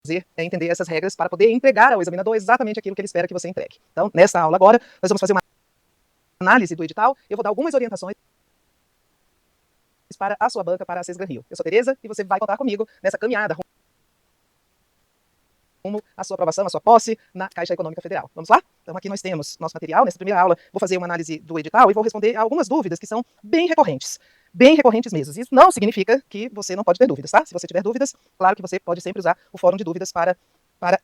fazer é entender essas regras para poder entregar ao examinador exatamente aquilo que ele espera que você entregue. Então, nesta aula agora, nós vamos fazer uma análise do edital. Eu vou dar algumas orientações para a sua banca, para a Sesgran Rio. Eu sou Tereza e você vai contar comigo nessa caminhada rumo à sua aprovação, à sua posse na Caixa Econômica Federal. Vamos lá? Então aqui nós temos nosso material. Nessa primeira aula vou fazer uma análise do edital e vou responder a algumas dúvidas que são bem recorrentes mesmo. Isso não significa que você não pode ter dúvidas, tá? Se você tiver dúvidas, claro que você pode sempre usar o fórum de dúvidas para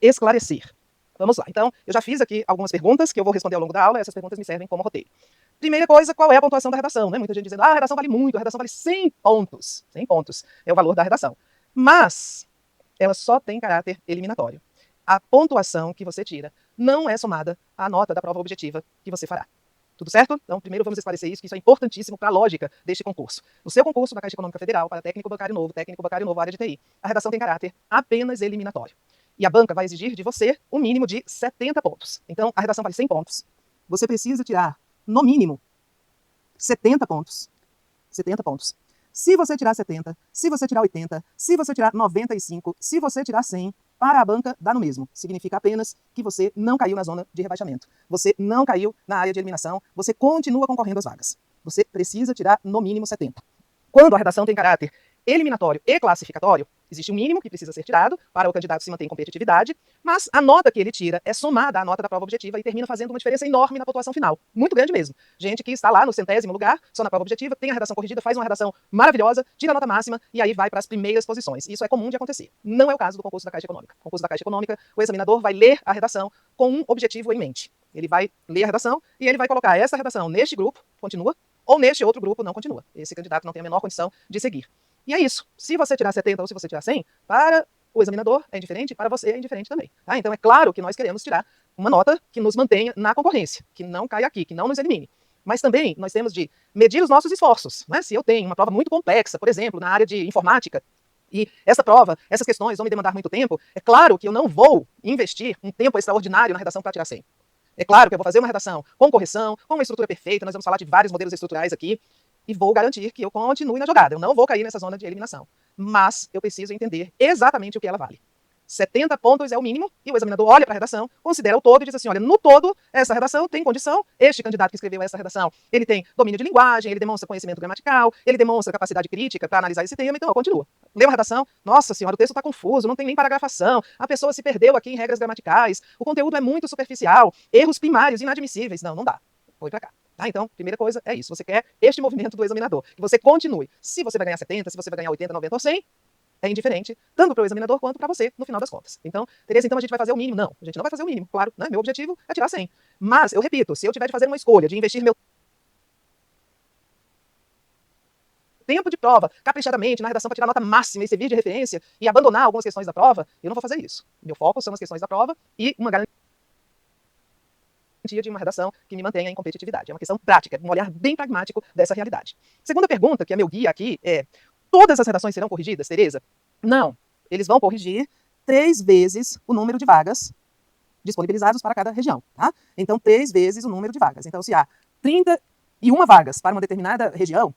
esclarecer. Vamos lá. Então, eu já fiz aqui algumas perguntas que eu vou responder ao longo da aula. Essas perguntas me servem como roteiro. Primeira coisa, qual é a pontuação da redação? Né? Muita gente dizendo, a redação vale muito, a redação vale 100 pontos. 100 pontos é o valor da redação. Mas ela só tem caráter eliminatório. A pontuação que você tira não é somada à nota da prova objetiva que você fará. Tudo certo? Então, primeiro vamos esclarecer isso, que isso é importantíssimo para a lógica deste concurso. No seu concurso da Caixa Econômica Federal, para técnico bancário novo, área de TI, a redação tem caráter apenas eliminatório. E a banca vai exigir de você o mínimo de 70 pontos. Então, a redação vale 100 pontos. Você precisa tirar, no mínimo, 70 pontos. 70 pontos. Se você tirar 70, se você tirar 80, se você tirar 95, se você tirar 100, para a banca dá no mesmo. Significa apenas que você não caiu na zona de rebaixamento. Você não caiu na área de eliminação. Você continua concorrendo às vagas. Você precisa tirar no mínimo 70. Quando a redação tem caráter eliminatório e classificatório, existe um mínimo que precisa ser tirado para o candidato se manter em competitividade, mas a nota que ele tira é somada à nota da prova objetiva e termina fazendo uma diferença enorme na pontuação final. Muito grande mesmo. Gente que está lá no 100º lugar, só na prova objetiva, tem a redação corrigida, faz uma redação maravilhosa, tira a nota máxima e aí vai para as primeiras posições. Isso é comum de acontecer. Não é o caso do concurso da Caixa Econômica. No concurso da Caixa Econômica, o examinador vai ler a redação com um objetivo em mente. Ele vai ler a redação e ele vai colocar essa redação neste grupo, continua, ou neste outro grupo, não continua. Esse candidato não tem a menor condição de seguir. E é isso. Se você tirar 70 ou se você tirar 100, para o examinador é indiferente, para você é indiferente também. Tá? Então é claro que nós queremos tirar uma nota que nos mantenha na concorrência, que não caia aqui, que não nos elimine. Mas também nós temos de medir os nossos esforços. Né? Se eu tenho uma prova muito complexa, por exemplo, na área de informática, e essa prova, essas questões vão me demandar muito tempo, é claro que eu não vou investir um tempo extraordinário na redação para tirar 100. É claro que eu vou fazer uma redação com correção, com uma estrutura perfeita, nós vamos falar de vários modelos estruturais aqui, e vou garantir que eu continue na jogada. Eu não vou cair nessa zona de eliminação. Mas eu preciso entender exatamente o que ela vale. 70 pontos é o mínimo, e o examinador olha para a redação, considera o todo e diz assim, olha, no todo, essa redação tem condição, este candidato que escreveu essa redação, ele tem domínio de linguagem, ele demonstra conhecimento gramatical, ele demonstra capacidade crítica para analisar esse tema, então, continua. Leu a redação, nossa senhora, o texto está confuso, não tem nem paragrafação, a pessoa se perdeu aqui em regras gramaticais, o conteúdo é muito superficial, erros primários, inadmissíveis. Não dá. Foi para cá. Tá? Então, primeira coisa é isso. Você quer este movimento do examinador. Que você continue. Se você vai ganhar 70, se você vai ganhar 80, 90 ou 100, é indiferente, tanto para o examinador quanto para você, no final das contas. Então, Tereza, então a gente vai fazer o mínimo? Não, a gente não vai fazer o mínimo, claro. Né? Meu objetivo é tirar 100. Mas, eu repito, se eu tiver de fazer uma escolha, de investir meu tempo de prova caprichadamente na redação para tirar nota máxima e servir de referência e abandonar algumas questões da prova, eu não vou fazer isso. Meu foco são as questões da prova e uma garantia de uma redação que me mantenha em competitividade. É uma questão prática, um olhar bem pragmático dessa realidade. Segunda pergunta, que é meu guia aqui, é: todas as redações serão corrigidas, Tereza? Não. Eles vão corrigir 3 vezes o número de vagas disponibilizados para cada região. Tá? Então, 3 vezes o número de vagas. Então, se há 31 vagas para uma determinada região,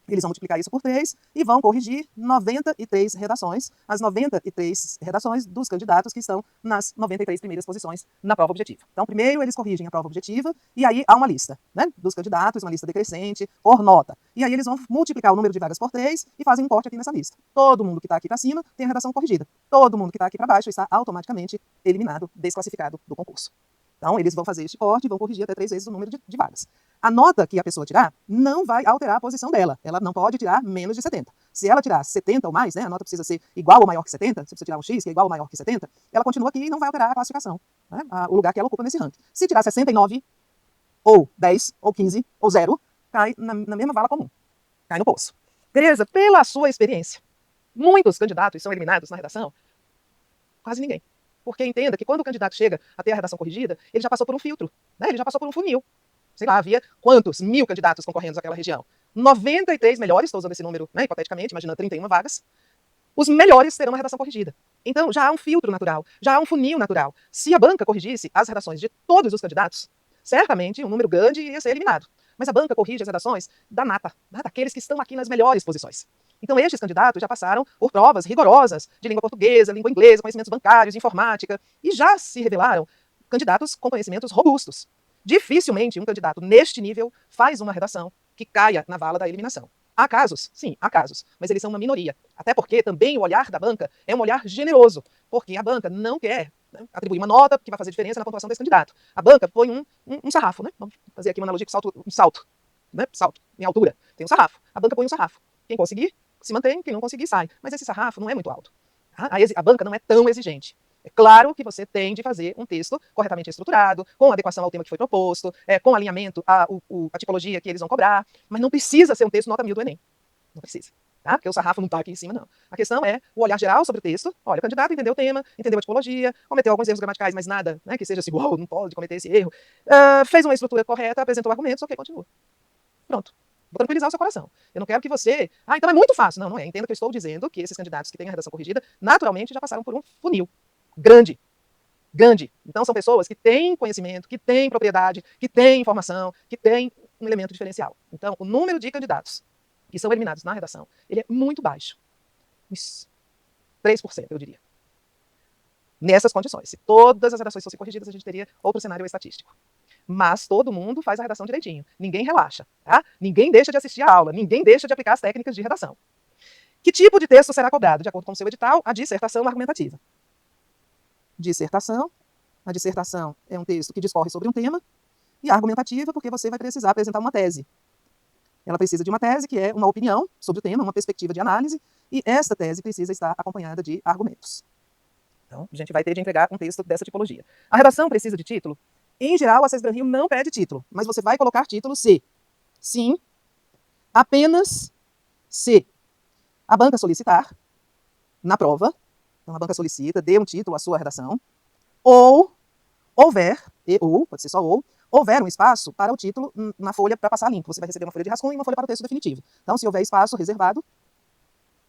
eles vão multiplicar isso por 3 e vão corrigir 93 redações, as 93 redações dos candidatos que estão nas 93 primeiras posições na prova objetiva. Então, primeiro eles corrigem a prova objetiva e aí há uma lista, né, dos candidatos, uma lista decrescente por nota. E aí eles vão multiplicar o número de vagas por 3 e fazem um corte aqui nessa lista. Todo mundo que está aqui para cima tem a redação corrigida. Todo mundo que está aqui para baixo está automaticamente eliminado, desclassificado do concurso. Então, eles vão fazer este corte e vão corrigir até 3 vezes o número de vagas. A nota que a pessoa tirar não vai alterar a posição dela. Ela não pode tirar menos de 70. Se ela tirar 70 ou mais, né, a nota precisa ser igual ou maior que 70, se você tirar um X que é igual ou maior que 70, ela continua aqui e não vai alterar a classificação, né, o lugar que ela ocupa nesse ranking. Se tirar 69, ou 10, ou 15, ou 0, cai na mesma vala comum. Cai no poço. Tereza, pela sua experiência, muitos candidatos são eliminados na redação? Quase ninguém. Porque entenda que quando o candidato chega a ter a redação corrigida, ele já passou por um filtro, né? Ele já passou por um funil. Sei lá, havia quantos 1000 candidatos concorrendo naquela região. 93 melhores, estou usando esse número, né, hipoteticamente, imaginando 31 vagas, os melhores terão uma redação corrigida. Então, já há um filtro natural, já há um funil natural. Se a banca corrigisse as redações de todos os candidatos, certamente um número grande ia ser eliminado. mas a banca corrige as redações da nata, né, daqueles que estão aqui nas melhores posições. Então, estes candidatos já passaram por provas rigorosas de língua portuguesa, língua inglesa, conhecimentos bancários, informática, e já se revelaram candidatos com conhecimentos robustos. Dificilmente um candidato neste nível faz uma redação que caia na vala da eliminação. Há casos? Sim, há casos, mas eles são uma minoria. Até porque também o olhar da banca é um olhar generoso, porque a banca não quer, né, atribuir uma nota que vai fazer diferença na pontuação desse candidato. A banca põe um sarrafo, né? Vamos fazer aqui uma analogia com um salto, né? Salto em altura. Tem um sarrafo. A banca põe um sarrafo. Quem conseguir, se mantém, quem não conseguir, sai. Mas esse sarrafo não é muito alto. A banca não é tão exigente. É claro que você tem de fazer um texto corretamente estruturado, com adequação ao tema que foi proposto, com alinhamento à tipologia que eles vão cobrar, mas não precisa ser um texto nota 1000 do Enem. Não precisa. Tá? Porque o sarrafo não está aqui em cima, não. A questão é o olhar geral sobre o texto. Olha, o candidato entendeu o tema, entendeu a tipologia, cometeu alguns erros gramaticais, mas nada, né, que seja assim, uau, não pode cometer esse erro. Fez uma estrutura correta, apresentou argumentos, ok, continua. Pronto. Vou tranquilizar o seu coração. Eu não quero que você... então é muito fácil. Não, não é. Entenda que eu estou dizendo que esses candidatos que têm a redação corrigida, naturalmente já passaram por um funil grande. Grande. Então são pessoas que têm conhecimento, que têm propriedade, que têm informação, que têm um elemento diferencial. Então, o número de candidatos que são eliminados na redação, ele é muito baixo. Uns 3%, eu diria. Nessas condições. Se todas as redações fossem corrigidas, a gente teria outro cenário estatístico. Mas todo mundo faz a redação direitinho. Ninguém relaxa, tá? Ninguém deixa de assistir a aula, ninguém deixa de aplicar as técnicas de redação. Que tipo de texto será cobrado? De acordo com o seu edital, a dissertação argumentativa. Dissertação. A dissertação é um texto que discorre sobre um tema, e argumentativa porque você vai precisar apresentar uma tese. Ela precisa de uma tese que é uma opinião sobre o tema, uma perspectiva de análise, e esta tese precisa estar acompanhada de argumentos. Então, a gente vai ter de entregar um texto dessa tipologia. A redação precisa de título? Em geral, a CES Rio não pede título, mas você vai colocar título se, sim, apenas se a banca solicitar na prova, então a banca solicita, dê um título à sua redação, ou houver, pode ser só houver um espaço para o título na folha para passar limpo. Você vai receber uma folha de rascunho e uma folha para o texto definitivo. Então, se houver espaço reservado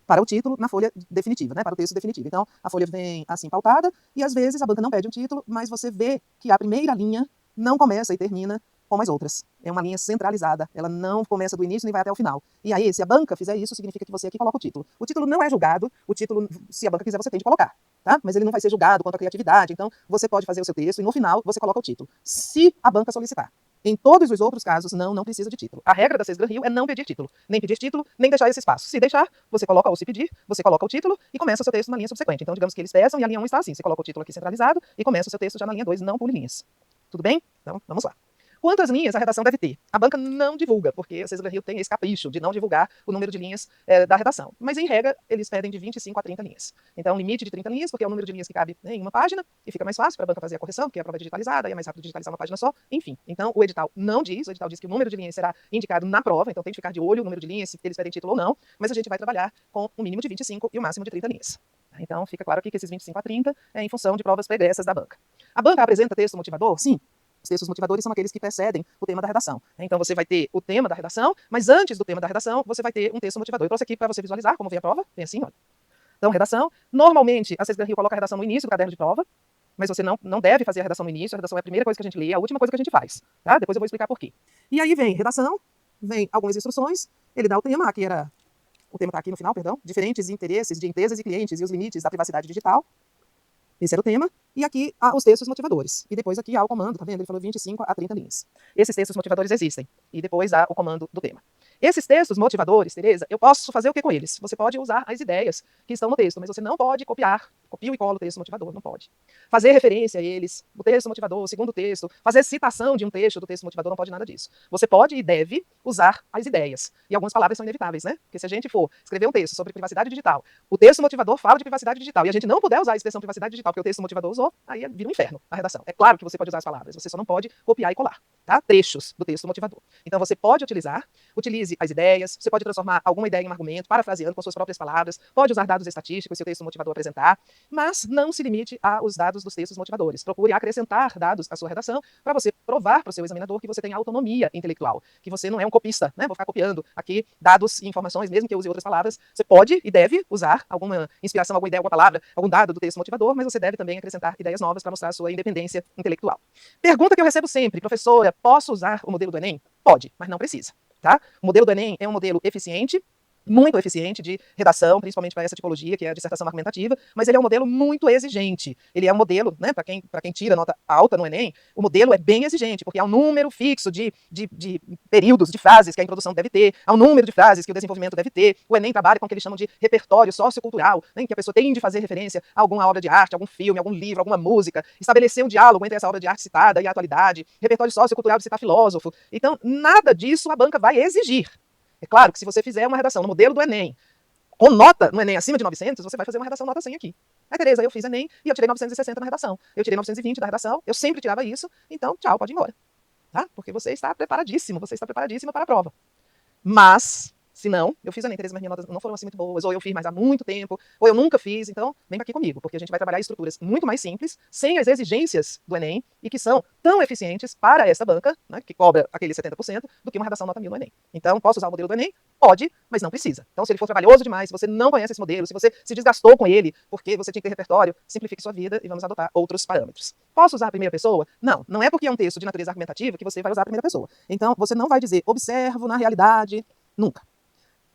para o título na folha definitiva, né, para o texto definitivo. Então, a folha vem assim pautada e, às vezes, a banca não pede um título, mas você vê que a primeira linha não começa e termina como as outras. É uma linha centralizada. Ela não começa do início nem vai até o final. E aí, se a banca fizer isso, significa que você aqui coloca o título. O título não é julgado. O título, se a banca quiser, você tem de colocar. Tá? Mas ele não vai ser julgado quanto à criatividade. Então, você pode fazer o seu texto e, no final, você coloca o título. Se a banca solicitar. Em todos os outros casos, não precisa de título. A regra da CES Rio é não pedir título. Nem pedir título, nem deixar esse espaço. Se deixar, você coloca, ou se pedir, você coloca o título e começa o seu texto na linha subsequente. Então, digamos que eles peçam e a linha 1 está assim. Você coloca o título aqui centralizado e começa o seu texto já na linha 2, não pule linhas. Tudo bem? Então, vamos lá. Quantas linhas a redação deve ter? A banca não divulga, porque a CES Rio tem esse capricho de não divulgar o número de linhas da redação. Mas, em regra, eles pedem de 25 a 30 linhas. Então, limite de 30 linhas, porque é o número de linhas que cabe, né, em uma página, e fica mais fácil para a banca fazer a correção, porque a prova é digitalizada, e é mais rápido digitalizar uma página só. Enfim, então o edital não diz, o edital diz que o número de linhas será indicado na prova, então tem que ficar de olho o número de linhas, se eles pedem título ou não, mas a gente vai trabalhar com um mínimo de 25 e o máximo de 30 linhas. Então, fica claro aqui que esses 25 a 30 é em função de provas pregressas da banca. A banca apresenta texto motivador? Sim. Os textos motivadores são aqueles que precedem o tema da redação. Então, você vai ter o tema da redação, mas antes do tema da redação, você vai ter um texto motivador. Eu trouxe aqui para você visualizar como vem a prova. Vem assim, olha. Então, redação. Normalmente, a CES Rio coloca a redação no início do caderno de prova, mas você não deve fazer a redação no início. A redação é a primeira coisa que a gente lê, a última coisa que a gente faz. Tá? Depois eu vou explicar por quê. E aí vem redação, vem algumas instruções, ele dá o tema, aqui era... O tema está aqui no final, perdão. Diferentes interesses de empresas e clientes e os limites da privacidade digital. Esse era o tema. E aqui há os textos motivadores. E depois aqui há o comando, tá vendo? Ele falou 25 a 30 linhas. Esses textos motivadores existem. E depois há o comando do tema. Esses textos motivadores, Tereza, eu posso fazer o que com eles? Você pode usar as ideias que estão no texto, mas você não pode copiar. Copio e colo o texto motivador, não pode. Fazer referência a eles, o texto motivador, o segundo texto, fazer citação de um texto do texto motivador, não pode nada disso. Você pode e deve usar as ideias. E algumas palavras são inevitáveis, né? Porque se a gente for escrever um texto sobre privacidade digital, o texto motivador fala de privacidade digital, e a gente não puder usar a expressão privacidade digital, porque o texto motivador usou, aí vira um inferno a redação. É claro que você pode usar as palavras, você só não pode copiar e colar, tá? Trechos do texto motivador. Então você pode utilize as ideias, você pode transformar alguma ideia em um argumento, parafraseando com suas próprias palavras, pode usar dados estatísticos se o texto motivador apresentar. Mas não se limite aos dados dos textos motivadores. Procure acrescentar dados à sua redação para você provar para o seu examinador que você tem autonomia intelectual, que você não é um copista, né? Vou ficar copiando aqui dados e informações, mesmo que eu use outras palavras. Você pode e deve usar alguma inspiração, alguma ideia, alguma palavra, algum dado do texto motivador, mas você deve também acrescentar ideias novas para mostrar a sua independência intelectual. Pergunta que eu recebo sempre, professora, posso usar o modelo do Enem? Pode, mas não precisa. Tá? O modelo do Enem é um modelo eficiente, muito eficiente de redação, principalmente para essa tipologia, que é a dissertação argumentativa, mas ele é um modelo muito exigente. Ele é um modelo, né, para quem tira nota alta no Enem, o modelo é bem exigente, porque há um número fixo de períodos, de frases que a introdução deve ter, há um número de frases que o desenvolvimento deve ter. O Enem trabalha com o que eles chamam de repertório sociocultural, né, em que a pessoa tem de fazer referência a alguma obra de arte, algum filme, algum livro, alguma música, estabelecer um diálogo entre essa obra de arte citada e a atualidade, repertório sociocultural de citar filósofo. Então, nada disso a banca vai exigir. É claro que se você fizer uma redação no modelo do Enem, com nota no Enem acima de 900, você vai fazer uma redação nota 100 aqui. Tereza, eu fiz Enem e eu tirei 960 na redação. Eu tirei 920 da redação, eu sempre tirava isso, então tchau, pode ir embora. Tá? Porque você está preparadíssima para a prova. Mas, se não, eu fiz Enem, Tereza, mas minhas notas não foram assim muito boas, ou eu fiz mais há muito tempo, ou eu nunca fiz, então vem aqui comigo, porque a gente vai trabalhar estruturas muito mais simples, sem as exigências do Enem, e que são tão eficientes para essa banca, né, que cobra aquele 70%, do que uma redação nota 1000 no Enem. Então, posso usar o modelo do Enem? Pode, mas não precisa. Então, se ele for trabalhoso demais, se você não conhece esse modelo, se você se desgastou com ele, porque você tinha que ter repertório, simplifique sua vida e vamos adotar outros parâmetros. Posso usar a primeira pessoa? Não, não é porque é um texto de natureza argumentativa que você vai usar a primeira pessoa. Então, você não vai dizer observo na realidade, nunca.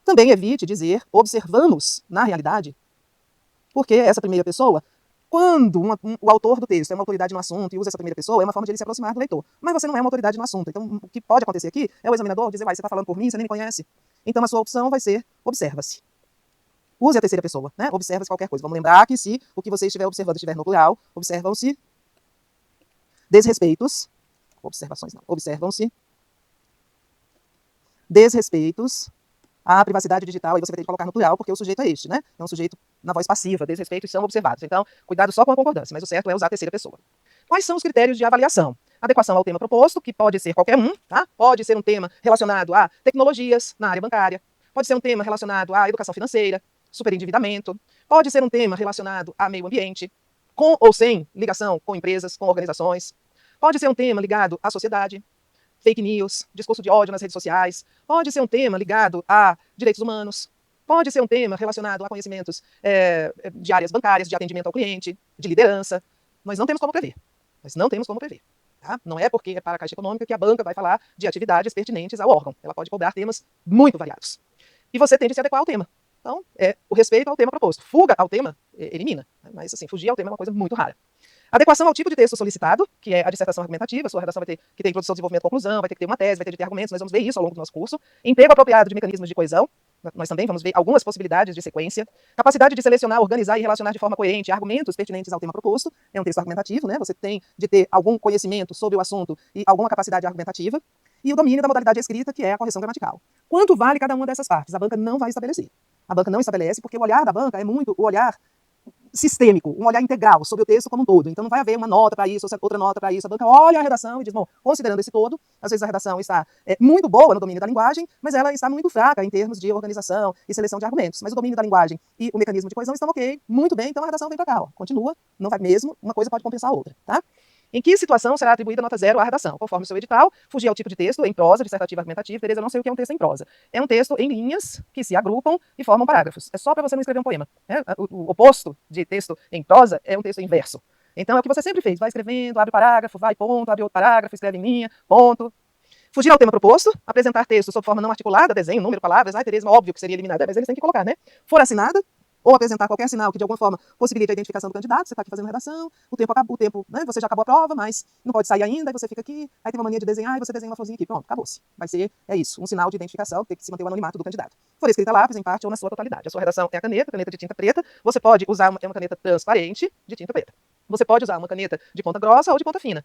Também evite dizer observamos na realidade, porque essa primeira pessoa, quando o autor do texto é uma autoridade no assunto e usa essa primeira pessoa, é uma forma de ele se aproximar do leitor. Mas você não é uma autoridade no assunto. Então, o que pode acontecer aqui é o examinador dizer, você está falando por mim, você nem me conhece. Então, a sua opção vai ser observa-se. Use a terceira pessoa, né? Observa-se qualquer coisa. Vamos lembrar que se o que você estiver observando estiver no plural, observam-se desrespeitos. Observações não. Observam-se desrespeitos à privacidade digital, aí você vai ter que colocar no plural, porque o sujeito é este, né? É um sujeito na voz passiva, desrespeitos são observados. Então, cuidado só com a concordância, mas o certo é usar a terceira pessoa. Quais são os critérios de avaliação? Adequação ao tema proposto, que pode ser qualquer um, tá? Pode ser um tema relacionado a tecnologias na área bancária, pode ser um tema relacionado à educação financeira, superendividamento, pode ser um tema relacionado a meio ambiente, com ou sem ligação com empresas, com organizações, pode ser um tema ligado à sociedade, fake news, discurso de ódio nas redes sociais, pode ser um tema ligado a direitos humanos, pode ser um tema relacionado a conhecimentos de áreas bancárias, de atendimento ao cliente, de liderança. Nós não temos como prever. Nós não temos como prever. Tá? Não é porque é para a Caixa Econômica que a banca vai falar de atividades pertinentes ao órgão. Ela pode cobrar temas muito variados. E você tem de se adequar ao tema. Então, o respeito ao tema proposto. Fuga ao tema, elimina. Mas, assim, fugir ao tema é uma coisa muito rara. Adequação ao tipo de texto solicitado, que é a dissertação argumentativa. Sua redação vai ter que ter introdução, desenvolvimento, conclusão, vai ter que ter uma tese, vai ter que ter argumentos. Nós vamos ver isso ao longo do nosso curso. Emprego apropriado de mecanismos de coesão. Nós também vamos ver algumas possibilidades de sequência. Capacidade de selecionar, organizar e relacionar de forma coerente argumentos pertinentes ao tema proposto. É um texto argumentativo, né? Você tem de ter algum conhecimento sobre o assunto e alguma capacidade argumentativa. E o domínio da modalidade escrita, que é a correção gramatical. Quanto vale cada uma dessas partes? A banca não vai estabelecer. A banca não estabelece porque o olhar da banca é muito o olhar sistêmico, um olhar integral sobre o texto como um todo. Então não vai haver uma nota para isso, outra nota para isso. A banca olha a redação e diz, bom, considerando esse todo, às vezes a redação está muito boa no domínio da linguagem, mas ela está muito fraca em termos de organização e seleção de argumentos. Mas o domínio da linguagem e o mecanismo de coesão estão ok, muito bem, então a redação vem para cá, ó. Continua, não vai mesmo, uma coisa pode compensar a outra, tá? Em que situação será atribuída nota 0 à redação? Conforme o seu edital, fugir ao tipo de texto em prosa, dissertativa, argumentativa. Tereza, eu não sei o que é um texto em prosa. É um texto em linhas que se agrupam e formam parágrafos. É só para você não escrever um poema. O oposto de texto em prosa é um texto em verso. Então é o que você sempre fez. Vai escrevendo, abre parágrafo, vai ponto, abre outro parágrafo, escreve em linha, ponto. Fugir ao tema proposto, apresentar texto sob forma não articulada, desenho, número, palavras. Tereza, óbvio que seria eliminada, mas eles têm que colocar, né? For assinada, ou apresentar qualquer sinal que de alguma forma possibilite a identificação do candidato. Você está aqui fazendo redação, o tempo, né, você já acabou a prova, mas não pode sair ainda, aí você fica aqui, aí tem uma mania de desenhar, e você desenha uma florzinha aqui, pronto, acabou-se. Vai ser, isso, um sinal de identificação, tem que se manter o anonimato do candidato. For escrita lápis, em parte ou na sua totalidade. A sua redação é a caneta de tinta preta, você pode usar uma caneta transparente de tinta preta. Você pode usar uma caneta de ponta grossa ou de ponta fina.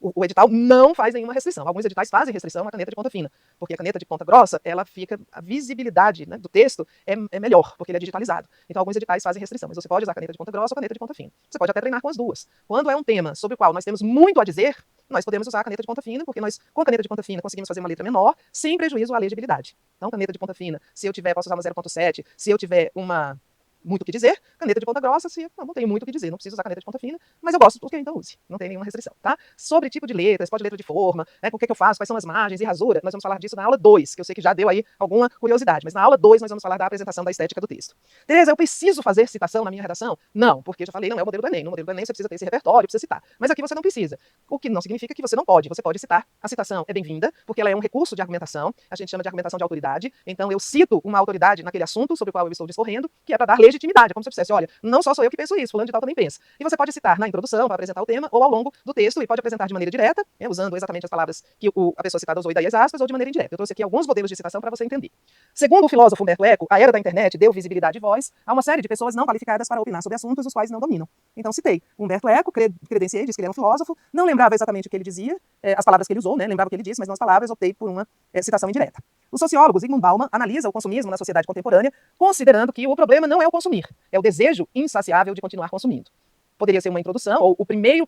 O edital não faz nenhuma restrição. Alguns editais fazem restrição à caneta de ponta fina, porque a caneta de ponta grossa, ela fica, a visibilidade, né, do texto é melhor, porque ele é digitalizado. Então, alguns editais fazem restrição, mas você pode usar caneta de ponta grossa ou caneta de ponta fina. Você pode até treinar com as duas. Quando é um tema sobre o qual nós temos muito a dizer, nós podemos usar a caneta de ponta fina, porque nós, com a caneta de ponta fina, conseguimos fazer uma letra menor, sem prejuízo à legibilidade. Então, caneta de ponta fina, se eu tiver, posso usar uma 0.7, se eu tiver uma muito o que dizer, caneta de ponta grossa, se eu não tenho muito o que dizer, não preciso usar caneta de ponta fina, mas eu gosto, porque então use, não tem nenhuma restrição, tá? Sobre tipo de letras, pode letra de forma, né, o que eu faço, quais são as margens e rasura, nós vamos falar disso na aula 2, que eu sei que já deu aí alguma curiosidade, mas na aula 2 nós vamos falar da apresentação da estética do texto. Tereza, eu preciso fazer citação na minha redação? Não, porque eu já falei, não é o modelo do Enem, no modelo do Enem você precisa ter esse repertório, precisa citar, mas aqui você não precisa, o que não significa que você não pode, você pode citar, a citação é bem-vinda, porque ela é um recurso de argumentação, a gente chama de argumentação de autoridade, então eu cito uma autoridade naquele assunto sobre o qual eu estou discorrendo, que é para dar legitimidade, é como se eu dissesse, olha, não só sou eu que penso isso, fulano de tal também pensa. E você pode citar na introdução, para apresentar o tema, ou ao longo do texto, e pode apresentar de maneira direta, usando exatamente as palavras que a pessoa citada usou e daí as aspas, ou de maneira indireta. Eu trouxe aqui alguns modelos de citação para você entender. Segundo o filósofo Humberto Eco, a era da internet deu visibilidade e voz a uma série de pessoas não qualificadas para opinar sobre assuntos os quais não dominam. Então citei Humberto Eco, credenciei, disse que ele era um filósofo, não lembrava exatamente o que ele dizia, as palavras que ele usou, né, lembrava o que ele disse, mas não as palavras, optei por uma citação indireta. O sociólogo Zygmunt Bauman analisa o consumismo na sociedade contemporânea, considerando que o problema não é o consumir, é o desejo insaciável de continuar consumindo. Poderia ser uma introdução, ou o primeiro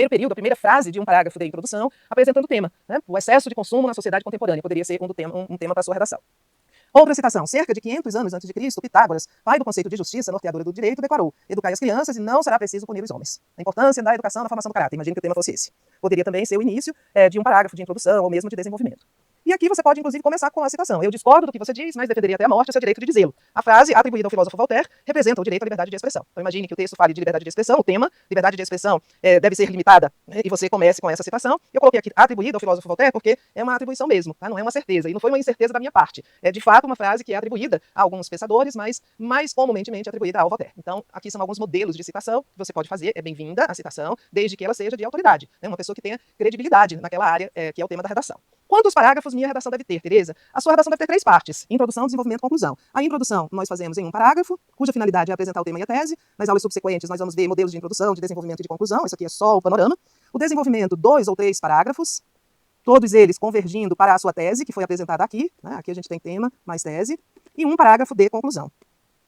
período, a primeira frase de um parágrafo de introdução, apresentando o tema, né? O excesso de consumo na sociedade contemporânea, poderia ser um tema para a sua redação. Outra citação, cerca de 500 anos antes de Cristo, Pitágoras, pai do conceito de justiça, norteadora do direito, declarou: educai as crianças e não será preciso punir os homens. A importância da educação na formação do caráter, imagine que o tema fosse esse. Poderia também ser o início de um parágrafo de introdução, ou mesmo de desenvolvimento. E aqui você pode, inclusive, começar com a citação. Eu discordo do que você diz, mas defenderia até a morte o seu direito de dizê-lo. A frase, atribuída ao filósofo Voltaire, representa o direito à liberdade de expressão. Então imagine que o texto fale de liberdade de expressão, o tema, liberdade de expressão, deve ser limitada, né? E você comece com essa citação. Eu coloquei aqui atribuída ao filósofo Voltaire porque é uma atribuição mesmo, tá? Não é uma certeza. E não foi uma incerteza da minha parte. É, de fato, uma frase que é atribuída a alguns pensadores, mas mais comumente atribuída ao Voltaire. Então, aqui são alguns modelos de citação que você pode fazer. É bem-vinda a citação, desde que ela seja de autoridade, né? Uma pessoa que tenha credibilidade naquela área que é o tema da redação. Quantos parágrafos minha redação deve ter, Tereza? A sua redação deve ter 3 partes: introdução, desenvolvimento e conclusão. A introdução nós fazemos em um parágrafo, cuja finalidade é apresentar o tema e a tese. Nas aulas subsequentes nós vamos ver modelos de introdução, de desenvolvimento e de conclusão. Isso aqui é só o panorama. O desenvolvimento, 2 ou 3 parágrafos, todos eles convergindo para a sua tese, que foi apresentada aqui, né? Aqui a gente tem tema mais tese, e um parágrafo de conclusão.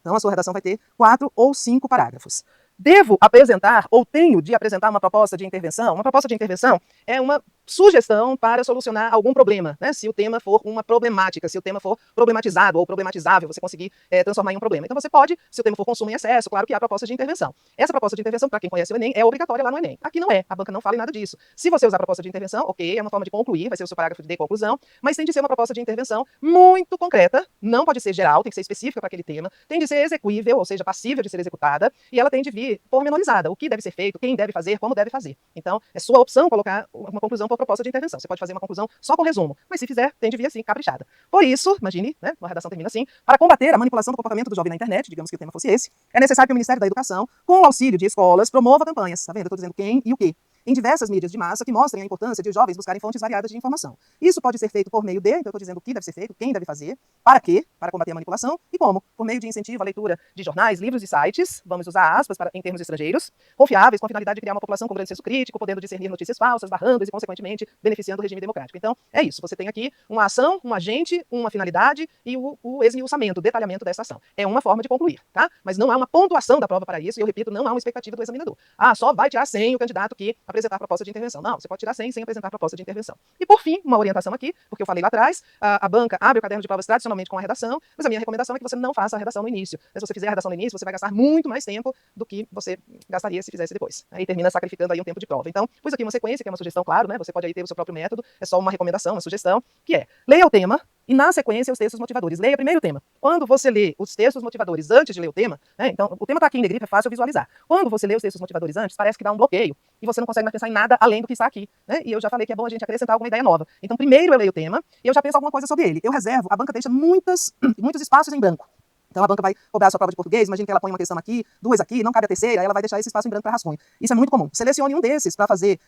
Então a sua redação vai ter 4 ou 5 parágrafos. Devo apresentar, ou tenho de apresentar uma proposta de intervenção? Uma proposta de intervenção é uma sugestão para solucionar algum problema, né? Se o tema for uma problemática, se o tema for problematizado ou problematizável, você conseguir transformar em um problema. Então você pode, se o tema for consumo em excesso, claro que há proposta de intervenção. Essa proposta de intervenção, para quem conhece o Enem, é obrigatória lá no Enem. Aqui não é, a banca não fala em nada disso. Se você usar a proposta de intervenção, ok, é uma forma de concluir, vai ser o seu parágrafo de conclusão, mas tem de ser uma proposta de intervenção muito concreta, não pode ser geral, tem que ser específica para aquele tema, tem de ser execuível, ou seja, passível de ser executada, e ela tem de vir pormenorizada, o que deve ser feito, quem deve fazer, como deve fazer. Então, é sua opção colocar uma conclusão por proposta de intervenção. Você pode fazer uma conclusão só com resumo, mas se fizer, tem de vir assim, caprichada. Por isso, imagine, né, uma redação termina assim: para combater a manipulação do comportamento do jovem na internet, digamos que o tema fosse esse, é necessário que o Ministério da Educação, com o auxílio de escolas, promova campanhas, tá vendo? Eu estou dizendo quem e o quê, em diversas mídias de massa que mostrem a importância de os jovens buscarem fontes variadas de informação. Isso pode ser feito por meio de, então eu estou dizendo o que deve ser feito, quem deve fazer, para quê, para combater a manipulação, e como, por meio de incentivo à leitura de jornais, livros e sites, vamos usar aspas em termos estrangeiros, confiáveis, com a finalidade de criar uma população com grande senso crítico, podendo discernir notícias falsas, barrando e, consequentemente, beneficiando o regime democrático. Então, é isso. Você tem aqui uma ação, um agente, uma finalidade e o esmiuçamento, o detalhamento dessa ação. É uma forma de concluir, tá? Mas não há uma pontuação da prova para isso, e eu repito, não há uma expectativa do examinador. Só vai tirar 100 o candidato que apresentar proposta de intervenção. Não, você pode tirar 100 sem apresentar proposta de intervenção. E, por fim, uma orientação aqui, porque eu falei lá atrás, a banca abre o caderno de provas tradicionalmente com a redação, mas a minha recomendação é que você não faça a redação no início. Se você fizer a redação no início, você vai gastar muito mais tempo do que você gastaria se fizesse depois. Aí termina sacrificando aí um tempo de prova. Então, pus aqui uma sequência, que é uma sugestão, claro, né? Você pode aí ter o seu próprio método, é só uma recomendação, uma sugestão, que é: leia o tema e, na sequência, os textos motivadores. Leia primeiro o tema. Quando você lê os textos motivadores antes de ler o tema, né? Então, o tema está aqui em negrito, é fácil visualizar. Quando você lê os textos motivadores antes, parece que dá um bloqueio e você não consegue mais pensar em nada além do que está aqui, né? E eu já falei que é bom a gente acrescentar alguma ideia nova. Então, primeiro eu leio o tema e eu já penso alguma coisa sobre ele. Eu reservo, a banca deixa muitos espaços em branco. Então a banca vai cobrar a sua prova de português, imagina que ela põe uma questão aqui, 2 aqui, não cabe a terceira, aí ela vai deixar esse espaço em branco para rascunho. Isso é muito comum. Selecione um desses para fazer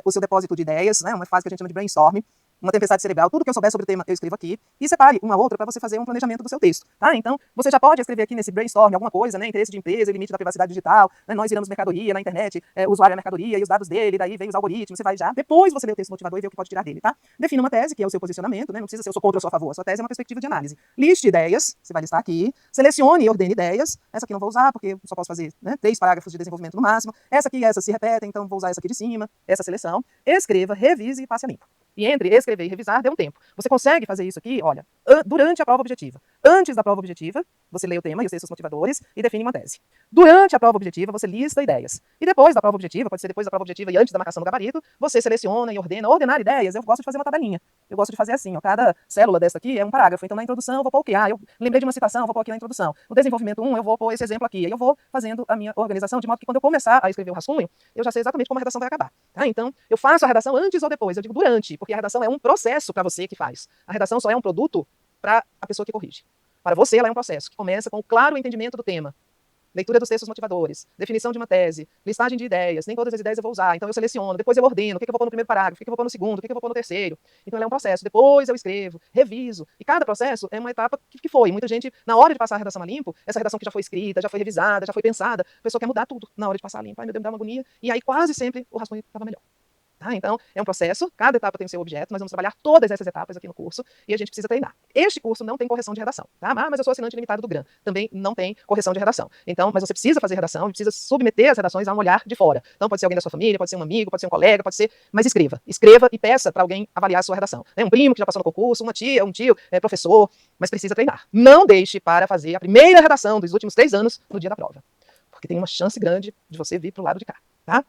o seu depósito de ideias, né? Uma fase que a gente chama de brainstorm, uma tempestade cerebral, tudo que eu souber sobre o tema eu escrevo aqui, e separe uma outra para você fazer um planejamento do seu texto, tá? Então, você já pode escrever aqui nesse brainstorm alguma coisa, né? Interesse de empresa, limite da privacidade digital, né? Nós viramos mercadoria na internet, o usuário é mercadoria e os dados dele, daí vem os algoritmos, você vai já, depois você lê o texto motivador e vê o que pode tirar dele, tá? Defina uma tese, que é o seu posicionamento, né? Não precisa ser eu sou contra ou sou a favor, a sua tese é uma perspectiva de análise. Liste ideias, você vai listar aqui, selecione e ordene ideias, essa aqui não vou usar porque só posso fazer, né, 3 parágrafos de desenvolvimento no máximo, essa aqui e essa se repetem, então vou usar essa aqui de cima, essa seleção, escreva, revise e passe a limpo. E entre escrever e revisar, dê um tempo. Você consegue fazer isso aqui, olha, durante a prova objetiva. Antes da prova objetiva, você lê o tema e os textos motivadores e define uma tese. Durante a prova objetiva, você lista ideias. E depois da prova objetiva, pode ser depois da prova objetiva e antes da marcação do gabarito, você seleciona e ordena. Ordenar ideias, eu gosto de fazer uma tabelinha. Eu gosto de fazer assim, ó, cada célula dessa aqui é um parágrafo. Então, na introdução, eu vou pôr o quê? Eu lembrei de uma citação, eu vou pôr aqui na introdução. No desenvolvimento 1, eu vou pôr esse exemplo aqui. Aí eu vou fazendo a minha organização, de modo que quando eu começar a escrever o rascunho, eu já sei exatamente como a redação vai acabar. Tá? Então, eu faço a redação antes ou depois. Eu digo durante, porque a redação é um processo para você que faz. A redação só é um produto para a pessoa que corrige. Para você, ela é um processo que começa com o claro entendimento do tema, leitura dos textos motivadores, definição de uma tese, listagem de ideias, nem todas as ideias eu vou usar, então eu seleciono, depois eu ordeno, o que eu vou pôr no primeiro parágrafo, o que eu vou pôr no segundo, o que eu vou pôr no terceiro. Então ela é um processo, depois eu escrevo, reviso, e cada processo é uma etapa que foi. Muita gente, na hora de passar a redação a limpo, essa redação que já foi escrita, já foi revisada, já foi pensada, a pessoa quer mudar tudo na hora de passar a limpo. Ai, meu Deus, me dá uma agonia, e aí quase sempre o rascunho estava melhor. Tá? Então, é um processo, cada etapa tem o seu objeto, nós vamos trabalhar todas essas etapas aqui no curso e a gente precisa treinar. Este curso não tem correção de redação, tá? Mas eu sou assinante limitado do GRAM, também não tem correção de redação. Então, mas você precisa fazer redação, precisa submeter as redações a um olhar de fora. Então, pode ser alguém da sua família, pode ser um amigo, pode ser um colega, pode ser... Mas escreva e peça para alguém avaliar a sua redação. Um primo que já passou no concurso, uma tia, um tio, professor, mas precisa treinar. Não deixe para fazer a primeira redação dos últimos 3 anos no dia da prova, porque tem uma chance grande de você vir para o lado de cá, tá?